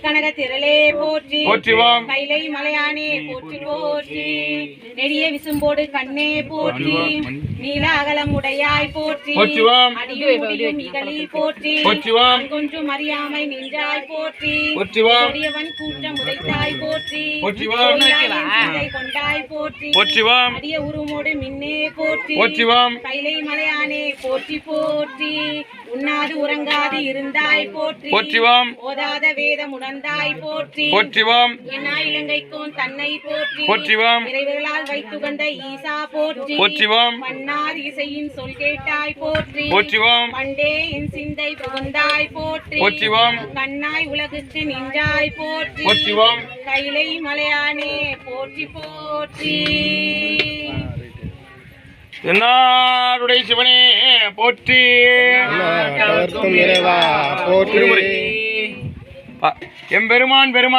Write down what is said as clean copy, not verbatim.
கனக திரளே போற்றி போற்றிவாம். கைலை மலையானே போற்றி போற்றி நெடிய விசும்போடு கண்ணே போற்றி நீல அகலம் உடையாய் போற்றி போற்றிவாம். அடியும் முடியும் இகழில் போற்றி போற்றிவாம். கொஞ்சம் அறியாமை நின்றாய் போற்றி போற்றிவாம். கொடியவன் கூட்டம் உதைத்தாய் போற்றி போற்றிவாம். கொடியாய் கொண்டாய் போற்றி போற்றிவாம். அடிய உருமோடு மின்னே போற்றி போற்றிவாம். கைலை மலையானே போற்றி போற்றி உண்ணாது உறங்காது இருந்தாய் போற்றி போற்றிவாம். ஓதாத வேதம் உணர்ந்தாய் போற்றி போற்றிவாம். என்னா இலங்கைக்கும் தன்னை போற்றி போற்றிவாம். இறைவர்களால் வைத்துகந்த ஈசா போற்றி போற்றிவாம். பன்னார் இசையின் சொல் கேட்டாய் போற்றி போற்றிவாம். பண்டே என் சிந்தை புகுந்தாய் போற்றி போற்றிவாம். கண்ணாய் உலகுக்கு நின்றாய் போற்றி போற்றிவாம். கைலை மலையானே போற்றி போற்றி என்னாருடைய சிவனே போற்றி. இறைவா போற்றி. எம்பெருமான் பெருமான்